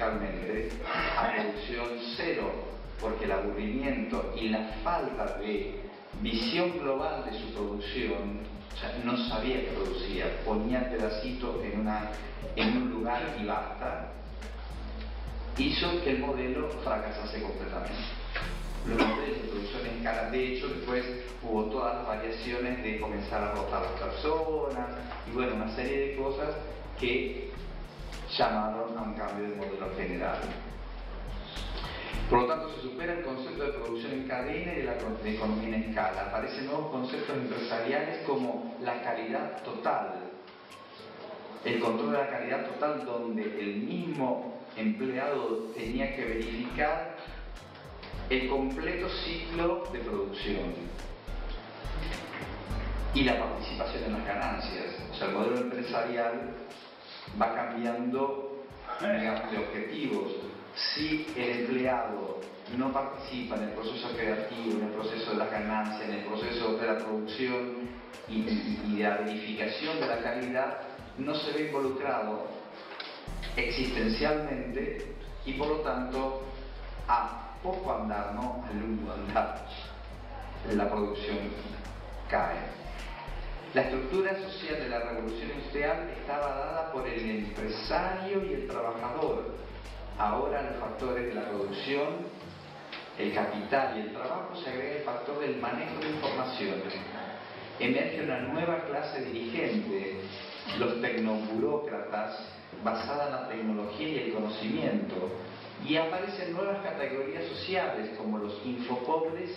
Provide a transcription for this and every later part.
radicalmente a producción cero, porque el aburrimiento y la falta de visión global de su producción, o sea, no sabía qué producía, ponía el pedacito en un lugar y basta, hizo que el modelo fracasase completamente. Los modelos de producción en escala, de hecho, después hubo todas las variaciones de comenzar a rotar las personas y bueno, una serie de cosas que llamaron a un cambio de modelo general. Por lo tanto, se supera el concepto de producción en cadena y de la economía en escala. Aparecen nuevos conceptos empresariales como la calidad total, el control de la calidad total, donde el mismo empleado tenía que verificar el completo ciclo de producción y la participación en las ganancias. O sea, el modelo empresarial va cambiando, digamos, de objetivos. Si el empleado no participa en el proceso creativo, en el proceso de las ganancias, en el proceso de la producción y de la verificación de la calidad, no se ve involucrado existencialmente y por lo tanto a poco andar, no al lungo andar, la producción cae. La estructura social de la revolución industrial estaba dada por el empresario y el trabajador. Ahora los factores de la producción, el capital y el trabajo, se agrega el factor del manejo de información. Emerge una nueva clase dirigente, los tecnoburócratas, basada en la tecnología y el conocimiento, y aparecen nuevas categorías sociales como los infopobres,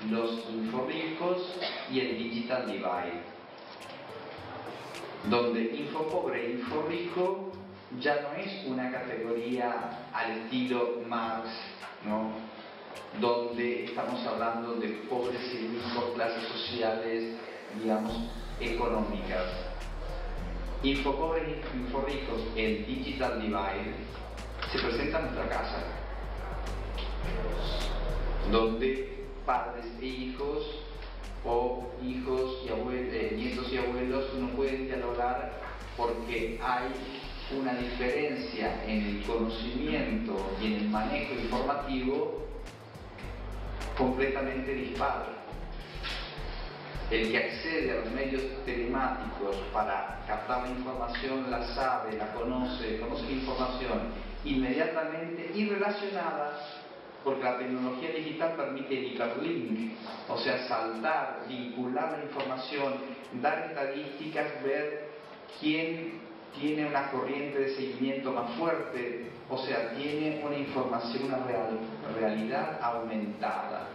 los inforricos y el digital divide, donde infopobre e inforrico ya no es una categoría al estilo Marx, ¿no?, donde estamos hablando de pobres y ricos, clases sociales, digamos, económicas. Infopobres y inforricos, el digital divide, se presenta en nuestra casa, donde padres e hijos, o hijos y nietos y abuelos, no pueden dialogar porque hay una diferencia en el conocimiento y en el manejo informativo completamente dispar. El que accede a los medios telemáticos para captar la información la sabe, la conoce la información inmediatamente y relacionada, porque la tecnología digital permite el hiperlink, o sea, saltar, vincular la información, dar estadísticas, ver quién tiene una corriente de seguimiento más fuerte, o sea, tiene una información, una realidad aumentada.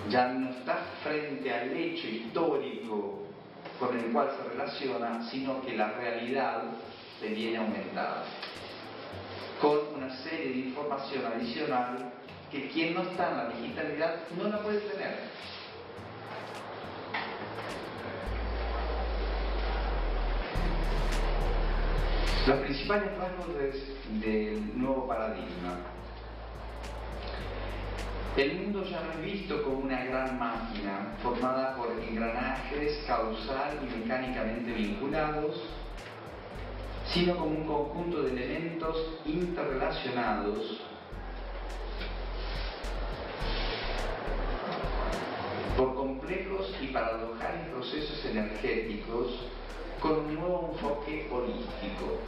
Ya no está frente al hecho histórico con el cual se relaciona, sino que la realidad le viene aumentada, con una serie de información adicional que quien no está en la digitalidad no la puede tener. Los principales rasgos del nuevo paradigma. El mundo ya no es visto como una gran máquina formada por engranajes causal y mecánicamente vinculados, sino como un conjunto de elementos interrelacionados por complejos y paradojales procesos energéticos con un nuevo enfoque holístico.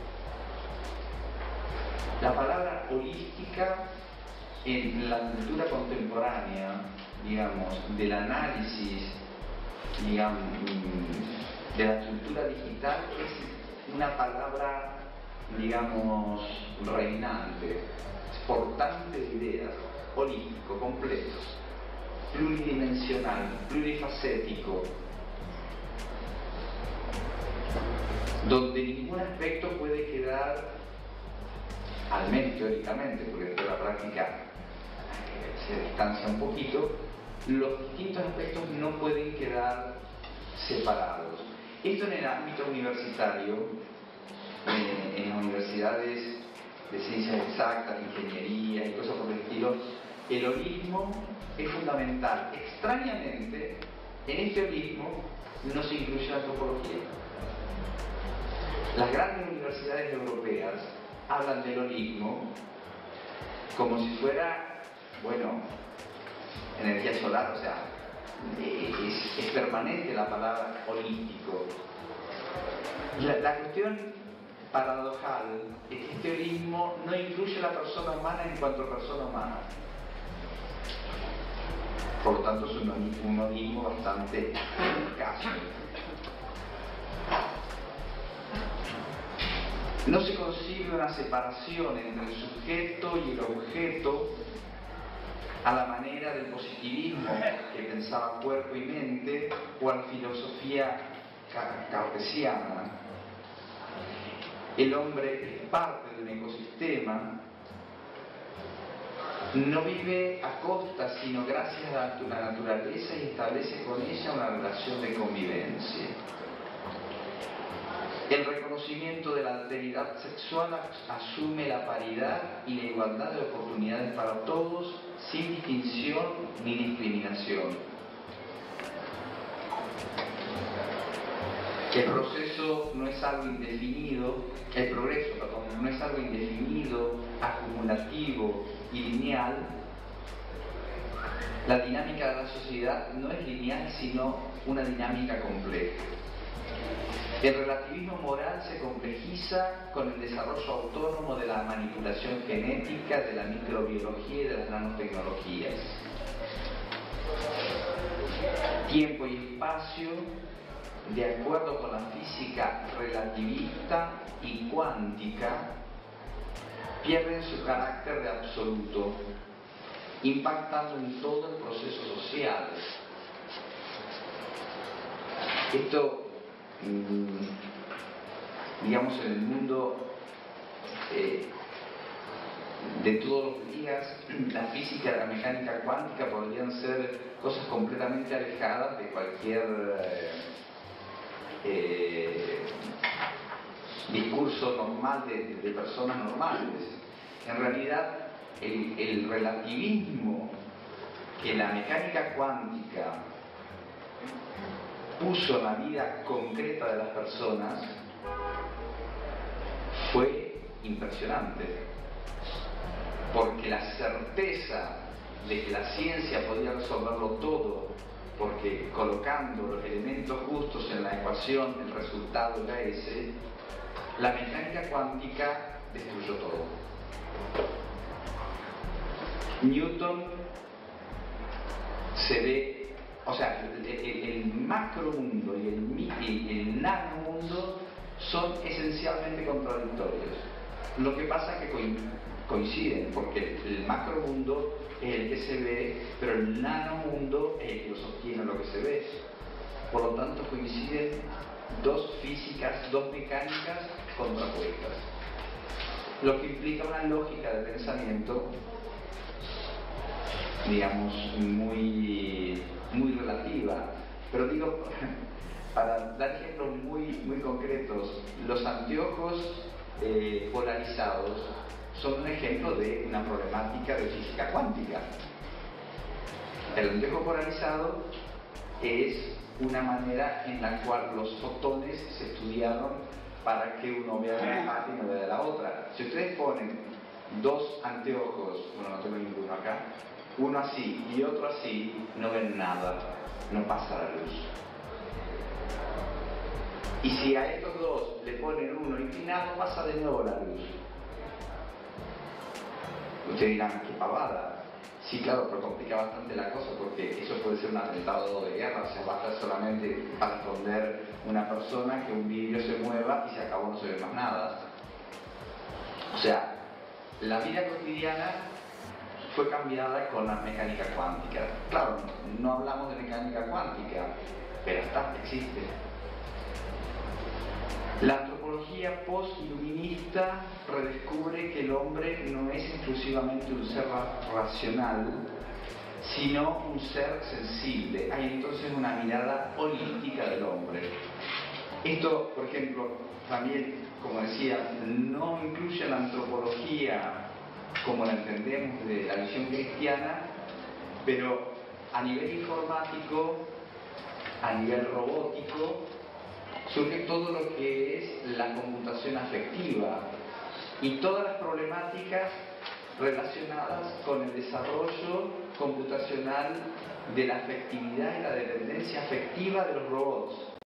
La palabra holística en la cultura contemporánea, digamos, del análisis, digamos, de la estructura digital, es una palabra, digamos, reinante, portante de ideas, holístico, completo, pluridimensional, plurifacético, donde ningún aspecto puede quedar, al menos teóricamente, porque después la práctica se distancia un poquito, los distintos aspectos no pueden quedar separados. Esto en el ámbito universitario, en las universidades de ciencias exactas, ingeniería y cosas por el estilo, el holismo es fundamental. Extrañamente, en este holismo no se incluye la antropología. Las grandes universidades europeas hablan del holismo como si fuera, bueno, energía solar, o sea, es permanente la palabra holístico. La cuestión paradojal es que este holismo no incluye a la persona humana en cuanto a persona humana. Por lo tanto, es un holismo bastante escaso. No se concibe una separación entre el sujeto y el objeto a la manera del positivismo que pensaba cuerpo y mente o a la filosofía cartesiana. El hombre es parte de un ecosistema, no vive a costa sino gracias a la naturaleza y establece con ella una relación de convivencia. El reconocimiento de la alteridad sexual asume la paridad y la igualdad de oportunidades para todos, sin distinción ni discriminación. El progreso no es algo indefinido, acumulativo y lineal. La dinámica de la sociedad no es lineal, sino una dinámica compleja. El relativismo moral se complejiza con el desarrollo autónomo de la manipulación genética, de la microbiología y de las nanotecnologías. Tiempo y espacio, de acuerdo con la física relativista y cuántica, pierden su carácter de absoluto, impactando en todo el proceso social. Esto, digamos, en el mundo de todos los días, la física y la mecánica cuántica podrían ser cosas completamente alejadas de cualquier discurso normal de personas normales. En realidad, el relativismo que la mecánica cuántica puso en la vida concreta de las personas fue impresionante, porque la certeza de que la ciencia podía resolverlo todo, porque colocando los elementos justos en la ecuación el resultado era ese, la mecánica cuántica destruyó todo. Newton se ve, o sea, el macromundo y el nanomundo son esencialmente contradictorios. Lo que pasa es que coinciden, porque el macromundo es el que se ve, pero el nanomundo es el que lo sostiene lo que se ve. Por lo tanto, coinciden dos físicas, dos mecánicas contrapuestas, lo que implica una lógica de pensamiento, digamos, muy relativa. Pero digo, para dar ejemplos muy concretos, los anteojos polarizados son un ejemplo de una problemática de física cuántica. El anteojo polarizado es una manera en la cual los fotones se estudiaron para que uno vea de una parte y no vea de la otra. Si ustedes ponen dos anteojos, bueno, no tengo ninguno acá, uno así y otro así, no ven nada, no pasa la luz. Y si a estos dos le ponen uno inclinado, pasa de nuevo la luz. Ustedes dirán, qué pavada. Sí, claro, pero complica bastante la cosa, porque eso puede ser un atentado de guerra. O sea, basta solamente para esconder una persona que un vidrio se mueva y se acabó, no se ve más nada. O sea, la vida cotidiana fue cambiada con la mecánica cuántica. Claro, no hablamos de mecánica cuántica, pero existe. La antropología post-iluminista redescubre que el hombre no es exclusivamente un ser racional, sino un ser sensible. Hay entonces una mirada holística del hombre. Esto, por ejemplo, también, como decía, no incluye la antropología como la entendemos de la visión cristiana, pero a nivel informático, a nivel robótico, surge todo lo que es la computación afectiva, y todas las problemáticas relacionadas con el desarrollo computacional de la afectividad y la dependencia afectiva de los robots.